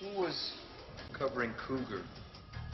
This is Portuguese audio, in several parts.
Who was covering Cougar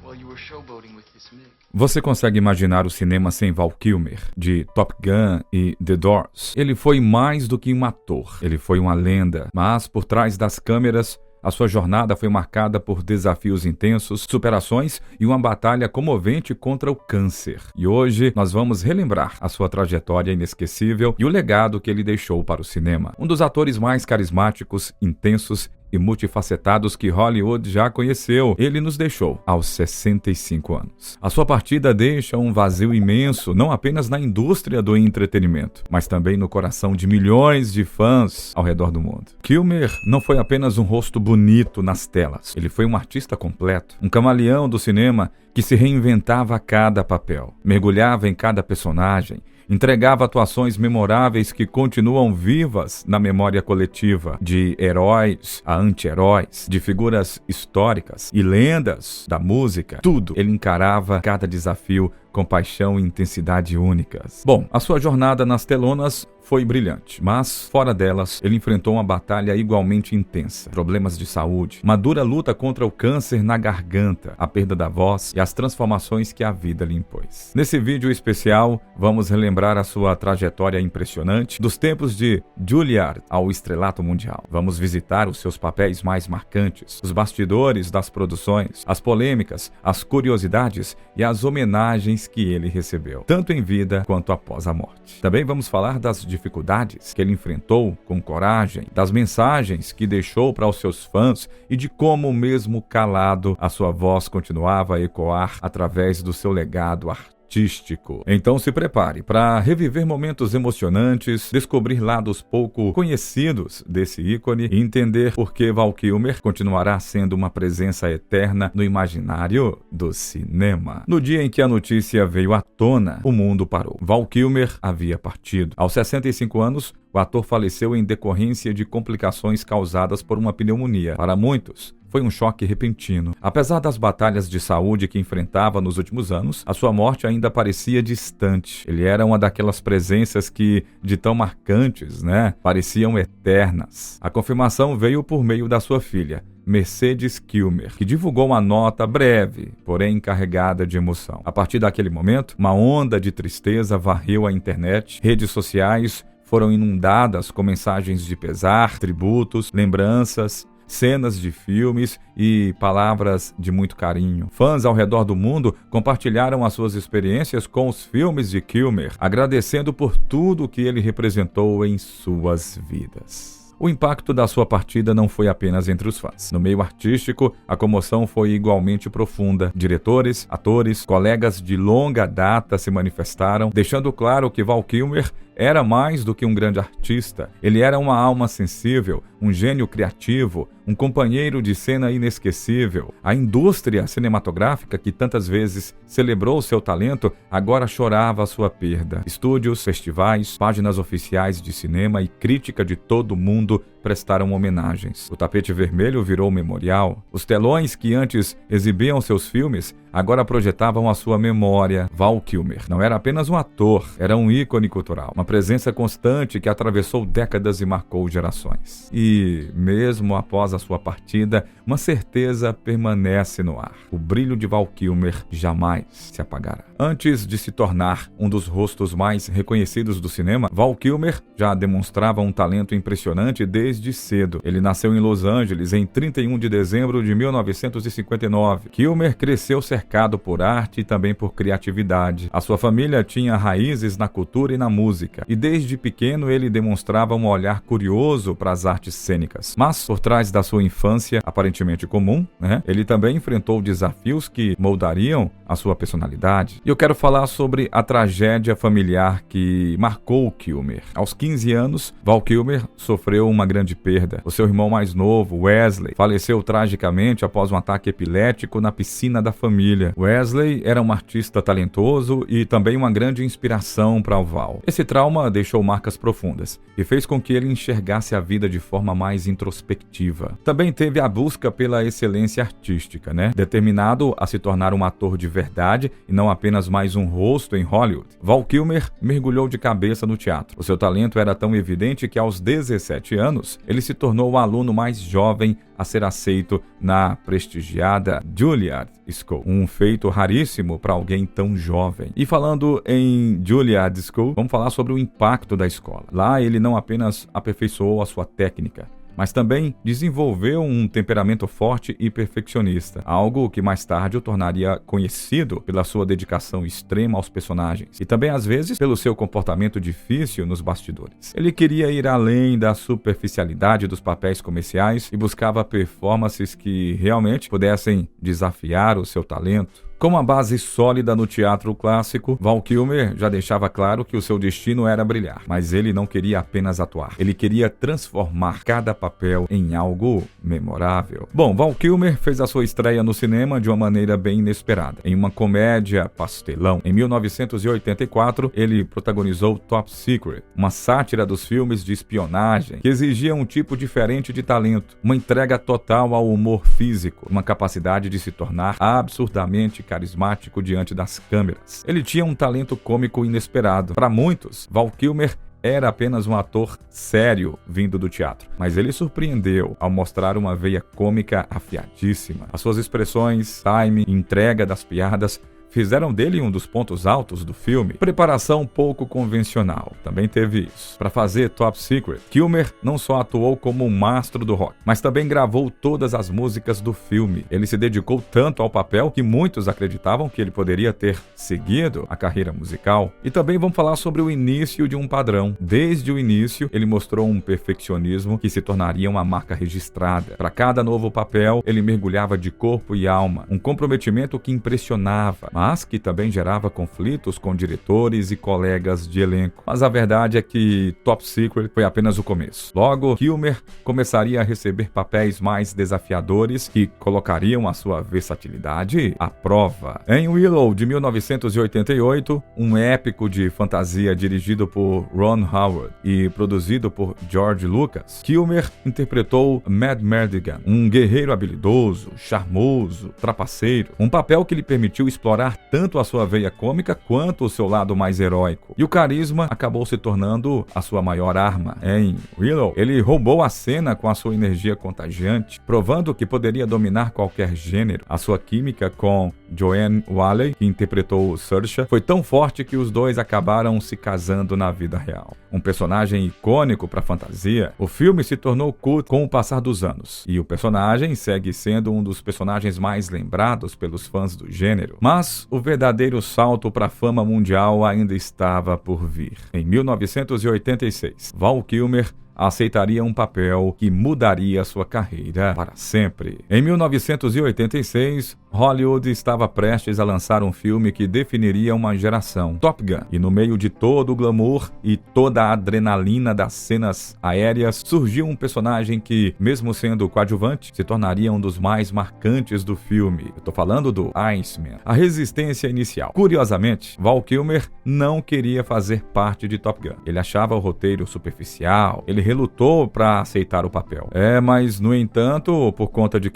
while you were showboating with this Mick? Você consegue imaginar o cinema sem Val Kilmer, de Top Gun e The Doors? Ele foi mais do que um ator, ele foi uma lenda, mas por trás das câmeras, a sua jornada foi marcada por desafios intensos, superações e uma batalha comovente contra o câncer. E hoje nós vamos relembrar a sua trajetória inesquecível e o legado que ele deixou para o cinema. Um dos atores mais carismáticos, intensos e multifacetados que Hollywood já conheceu, ele nos deixou aos 65 anos. A sua partida deixa um vazio imenso, não apenas na indústria do entretenimento, mas também no coração de milhões de fãs ao redor do mundo. Kilmer não foi apenas um rosto bonito nas telas, ele foi um artista completo, um camaleão do cinema que se reinventava a cada papel, mergulhava em cada personagem, entregava atuações memoráveis que continuam vivas na memória coletiva, de heróis a anti-heróis, de figuras históricas e lendas da música. Tudo ele encarava cada desafio com paixão e intensidade únicas. Bom, a sua jornada nas telonas foi brilhante, mas fora delas, ele enfrentou uma batalha igualmente intensa. Problemas de saúde, uma dura luta contra o câncer na garganta, a perda da voz e as transformações que a vida lhe impôs. Nesse vídeo especial, vamos relembrar a sua trajetória impressionante, dos tempos de Juilliard ao estrelato mundial. Vamos visitar os seus papéis mais marcantes, os bastidores das produções, as polêmicas, as curiosidades e as homenagens que ele recebeu, tanto em vida quanto após a morte. Também vamos falar das dificuldades que ele enfrentou com coragem, das mensagens que deixou para os seus fãs e de como, mesmo calado, a sua voz continuava a ecoar através do seu legado artístico. Então se prepare para reviver momentos emocionantes, descobrir lados pouco conhecidos desse ícone e entender por que Val Kilmer continuará sendo uma presença eterna no imaginário do cinema. No dia em que a notícia veio à tona, o mundo parou. Val Kilmer havia partido. Aos 65 anos, o ator faleceu em decorrência de complicações causadas por uma pneumonia. Para muitos, foi um choque repentino. Apesar das batalhas de saúde que enfrentava nos últimos anos, a sua morte ainda parecia distante. Ele era uma daquelas presenças que, de tão marcantes, pareciam eternas. A confirmação veio por meio da sua filha, Mercedes Kilmer, que divulgou uma nota breve, porém carregada de emoção. A partir daquele momento, uma onda de tristeza varreu a internet, redes sociais foram inundadas com mensagens de pesar, tributos, lembranças, cenas de filmes e palavras de muito carinho. Fãs ao redor do mundo compartilharam as suas experiências com os filmes de Kilmer, agradecendo por tudo que ele representou em suas vidas. O impacto da sua partida não foi apenas entre os fãs. No meio artístico, a comoção foi igualmente profunda. Diretores, atores, colegas de longa data se manifestaram, deixando claro que Val Kilmer era mais do que um grande artista. Ele era uma alma sensível, um gênio criativo, um companheiro de cena inesquecível. A indústria cinematográfica, que tantas vezes celebrou seu talento, agora chorava a sua perda. Estúdios, festivais, páginas oficiais de cinema e crítica de todo o mundo prestaram homenagens. O tapete vermelho virou memorial. Os telões que antes exibiam seus filmes agora projetavam a sua memória. Val Kilmer não era apenas um ator, era um ícone cultural, uma presença constante que atravessou décadas e marcou gerações. E, mesmo após a sua partida, uma certeza permanece no ar. O brilho de Val Kilmer jamais se apagará. Antes de se tornar um dos rostos mais reconhecidos do cinema, Val Kilmer já demonstrava um talento impressionante desde cedo. Ele nasceu em Los Angeles em 31 de dezembro de 1959. Kilmer cresceu cercado por arte e também por criatividade. A sua família tinha raízes na cultura e na música, e desde pequeno ele demonstrava um olhar curioso para as artes cênicas. Mas, por trás da sua infância, aparentemente comum, ele também enfrentou desafios que moldariam a sua personalidade. E eu quero falar sobre a tragédia familiar que marcou Kilmer. Aos 15 anos, Val Kilmer sofreu uma grande perda. O seu irmão mais novo, Wesley, faleceu tragicamente após um ataque epilético na piscina da família. Wesley era um artista talentoso e também uma grande inspiração para o Val. Esse trauma deixou marcas profundas e fez com que ele enxergasse a vida de forma mais introspectiva. Também teve a busca pela excelência artística, determinado a se tornar um ator de verdade e não apenas mais um rosto em Hollywood. Val Kilmer mergulhou de cabeça no teatro. O seu talento era tão evidente que aos 17 anos anos, ele se tornou o aluno mais jovem a ser aceito na prestigiada Juilliard School, um feito raríssimo para alguém tão jovem. E falando em Juilliard School, vamos falar sobre o impacto da escola. Lá ele não apenas aperfeiçoou a sua técnica, mas também desenvolveu um temperamento forte e perfeccionista, algo que mais tarde o tornaria conhecido pela sua dedicação extrema aos personagens e também, às vezes, pelo seu comportamento difícil nos bastidores. Ele queria ir além da superficialidade dos papéis comerciais e buscava performances que realmente pudessem desafiar o seu talento. Com uma base sólida no teatro clássico, Val Kilmer já deixava claro que o seu destino era brilhar, mas ele não queria apenas atuar. Ele queria transformar cada papel em algo memorável. Bom, Val Kilmer fez a sua estreia no cinema de uma maneira bem inesperada, em uma comédia pastelão. Em 1984, ele protagonizou Top Secret, uma sátira dos filmes de espionagem que exigia um tipo diferente de talento, uma entrega total ao humor físico, uma capacidade de se tornar absurdamente carismático diante das câmeras. Ele tinha um talento cômico inesperado. Para muitos, Val Kilmer era apenas um ator sério vindo do teatro, mas ele surpreendeu ao mostrar uma veia cômica afiadíssima. As suas expressões, timing, entrega das piadas fizeram dele um dos pontos altos do filme. Preparação pouco convencional, também teve isso. Para fazer Top Secret, Kilmer não só atuou como um mastro do rock, mas também gravou todas as músicas do filme. Ele se dedicou tanto ao papel que muitos acreditavam que ele poderia ter seguido a carreira musical. E também vamos falar sobre o início de um padrão. Desde o início, ele mostrou um perfeccionismo que se tornaria uma marca registrada. Para cada novo papel, ele mergulhava de corpo e alma, um comprometimento que impressionava, mas que também gerava conflitos com diretores e colegas de elenco. Mas a verdade é que Top Secret foi apenas o começo. Logo, Kilmer começaria a receber papéis mais desafiadores que colocariam a sua versatilidade à prova. Em Willow, de 1988, um épico de fantasia dirigido por Ron Howard e produzido por George Lucas, Kilmer interpretou Mad Mardigan, um guerreiro habilidoso, charmoso, trapaceiro, um papel que lhe permitiu explorar tanto a sua veia cômica quanto o seu lado mais heróico. E o carisma acabou se tornando a sua maior arma. Em Willow, ele roubou a cena com a sua energia contagiante, provando que poderia dominar qualquer gênero. A sua química com Joanne Whalley, que interpretou Saoirse, foi tão forte que os dois acabaram se casando na vida real. Um personagem icônico para a fantasia, o filme se tornou culto com o passar dos anos, e o personagem segue sendo um dos personagens mais lembrados pelos fãs do gênero. Mas o verdadeiro salto para a fama mundial ainda estava por vir. Em 1986, Val Kilmer aceitaria um papel que mudaria sua carreira para sempre. Em 1986, Hollywood estava prestes a lançar um filme que definiria uma geração, Top Gun. E no meio de todo o glamour e toda a adrenalina das cenas aéreas, surgiu um personagem que, mesmo sendo coadjuvante, se tornaria um dos mais marcantes do filme. Eu tô falando do Iceman, a resistência inicial. Curiosamente, Val Kilmer não queria fazer parte de Top Gun. Ele achava o roteiro superficial, ele relutou para aceitar o papel. Mas, no entanto, por conta de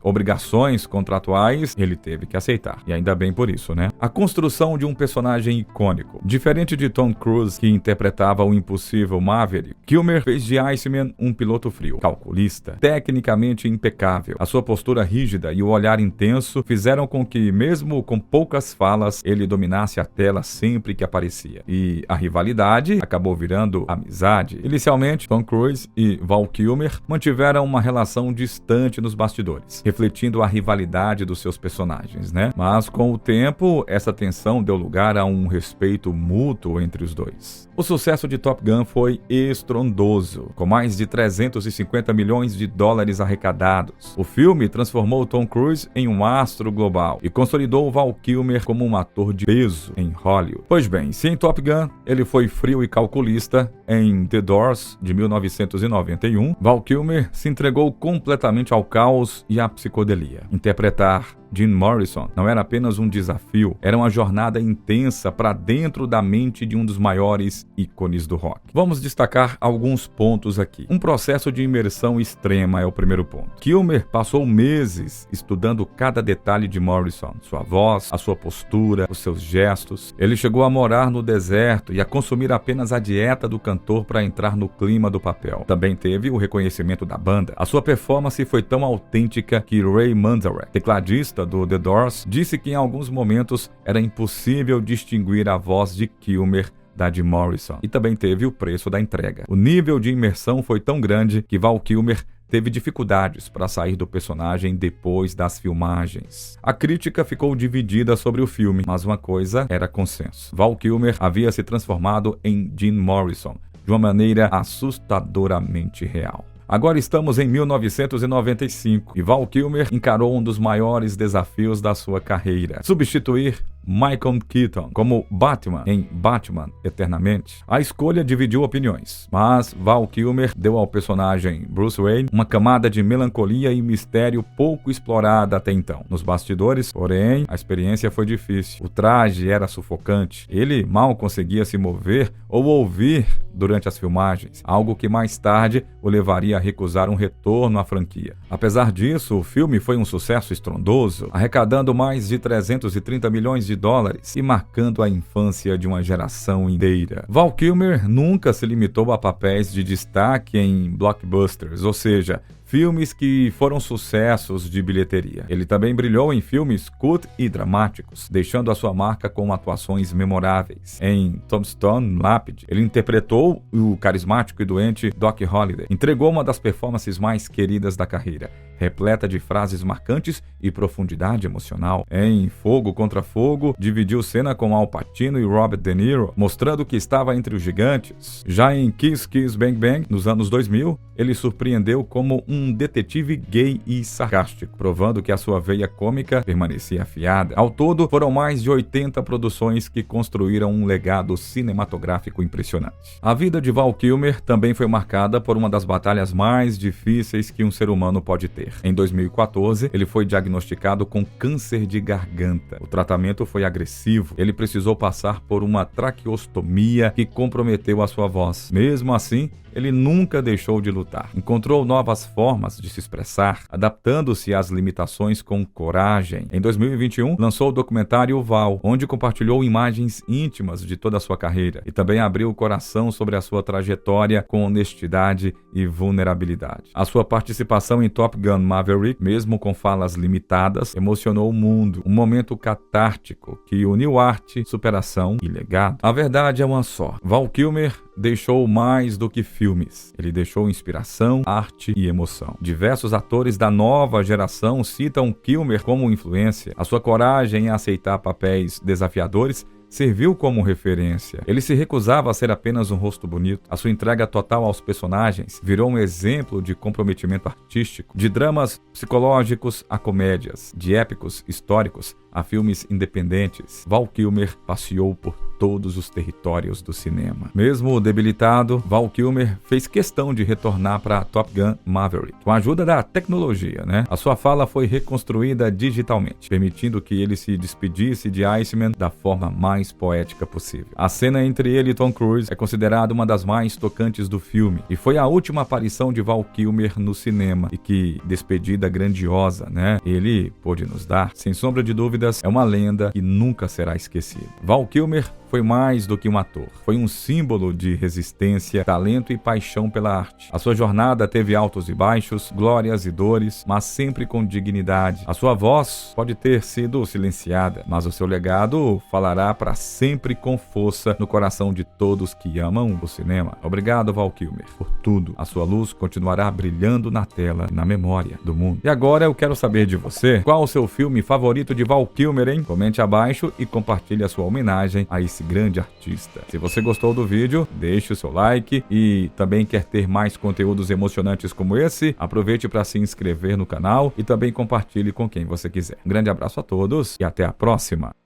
obrigações contratuais, ele teve que aceitar. E ainda bem por isso, né? A construção de um personagem icônico. Diferente de Tom Cruise, que interpretava o impossível Maverick, Kilmer fez de Iceman um piloto frio, calculista, tecnicamente impecável. A sua postura rígida e o olhar intenso fizeram com que, mesmo com poucas falas, ele dominasse a tela sempre que aparecia. E a rivalidade acabou virando amizade. Inicialmente, Tom Cruise e Val Kilmer mantiveram uma relação distante nos bastidores, refletindo a rivalidade dos seus personagens, né? Mas com o tempo, essa tensão deu lugar a um respeito mútuo entre os dois. O sucesso de Top Gun foi estrondoso, com mais de 350 milhões de dólares arrecadados. O filme transformou Tom Cruise em um astro global e consolidou Val Kilmer como um ator de peso em Hollywood. Pois bem, se em Top Gun ele foi frio e calculista, em The Doors, de 1991, Val Kilmer se entregou completamente ao caos e à psicodelia. Interpretar Jim Morrison não era apenas um desafio, era uma jornada intensa para dentro da mente de um dos maiores ícones do rock. Vamos destacar alguns pontos aqui. Um processo de imersão extrema é o primeiro ponto. Kilmer passou meses estudando cada detalhe de Morrison, sua voz, a sua postura, os seus gestos. Ele chegou a morar no deserto e a consumir apenas a dieta do cantor para entrar no clima do papel. Também teve o reconhecimento da banda. A sua performance foi tão autêntica que Ray Manzarek, tecladista do The Doors, disse que em alguns momentos era impossível distinguir a voz de Kilmer da de Morrison. E também teve o preço da entrega. O nível de imersão foi tão grande que Val Kilmer teve dificuldades para sair do personagem depois das filmagens. A crítica ficou dividida sobre o filme, mas uma coisa era consenso. Val Kilmer havia se transformado em Jim Morrison de uma maneira assustadoramente real. Agora estamos em 1995 e Val Kilmer encarou um dos maiores desafios da sua carreira: substituir Michael Keaton como Batman em Batman Eternamente. A escolha dividiu opiniões, mas Val Kilmer deu ao personagem Bruce Wayne uma camada de melancolia e mistério pouco explorada até então. Nos bastidores, porém, a experiência foi difícil. O traje era sufocante. Ele mal conseguia se mover ou ouvir durante as filmagens, algo que mais tarde o levaria a recusar um retorno à franquia. Apesar disso, o filme foi um sucesso estrondoso, arrecadando mais de 330 milhões de dólares e marcando a infância de uma geração inteira. Val Kilmer nunca se limitou a papéis de destaque em blockbusters, ou seja, filmes que foram sucessos de bilheteria. Ele também brilhou em filmes cult e dramáticos, deixando a sua marca com atuações memoráveis. Em Tombstone Lápide, ele interpretou o carismático e doente Doc Holliday. Entregou uma das performances mais queridas da carreira, repleta de frases marcantes e profundidade emocional. Em Fogo contra Fogo, dividiu cena com Al Pacino e Robert De Niro, mostrando que estava entre os gigantes. Já em Kiss Kiss Bang Bang, nos anos 2000, ele surpreendeu como um detetive gay e sarcástico, provando que a sua veia cômica permanecia afiada. Ao todo, foram mais de 80 produções que construíram um legado cinematográfico impressionante. A vida de Val Kilmer também foi marcada por uma das batalhas mais difíceis que um ser humano pode ter. Em 2014, ele foi diagnosticado com câncer de garganta. O tratamento foi agressivo. Ele precisou passar por uma traqueostomia que comprometeu a sua voz. Mesmo assim, ele nunca deixou de lutar. Encontrou novas formas de se expressar, adaptando-se às limitações com coragem. Em 2021, lançou o documentário Val, onde compartilhou imagens íntimas de toda a sua carreira e também abriu o coração sobre a sua trajetória com honestidade e vulnerabilidade. A sua participação em Top Gun Maverick, mesmo com falas limitadas, emocionou o mundo. Um momento catártico que uniu arte, superação e legado. A verdade é uma só. Val Kilmer deixou mais do que filmes. Ele deixou inspiração, arte e emoção. Diversos atores da nova geração citam Kilmer como influência. A sua coragem em aceitar papéis desafiadores serviu como referência. Ele se recusava a ser apenas um rosto bonito. A sua entrega total aos personagens virou um exemplo de comprometimento artístico, de dramas psicológicos a comédias, de épicos históricos a filmes independentes. Val Kilmer passeou por todos os territórios do cinema. Mesmo debilitado, Val Kilmer fez questão de retornar para Top Gun Maverick, com a ajuda da tecnologia, A sua fala foi reconstruída digitalmente, permitindo que ele se despedisse de Iceman da forma mais poética possível. A cena entre ele e Tom Cruise é considerada uma das mais tocantes do filme e foi a última aparição de Val Kilmer no cinema. E que despedida grandiosa, Ele pôde nos dar. Sem sombra de dúvidas, é uma lenda que nunca será esquecida. Val Kilmer foi mais do que um ator. Foi um símbolo de resistência, talento e paixão pela arte. A sua jornada teve altos e baixos, glórias e dores, mas sempre com dignidade. A sua voz pode ter sido silenciada, mas o seu legado falará para sempre com força no coração de todos que amam o cinema. Obrigado, Val Kilmer, por tudo. A sua luz continuará brilhando na tela e na memória do mundo. E agora eu quero saber de você, qual o seu filme favorito de Val Kilmer, hein? Comente abaixo e compartilhe a sua homenagem a esse grande artista. Se você gostou do vídeo, deixe o seu like e também quer ter mais conteúdos emocionantes como esse, aproveite para se inscrever no canal e também compartilhe com quem você quiser. Um grande abraço a todos e até a próxima!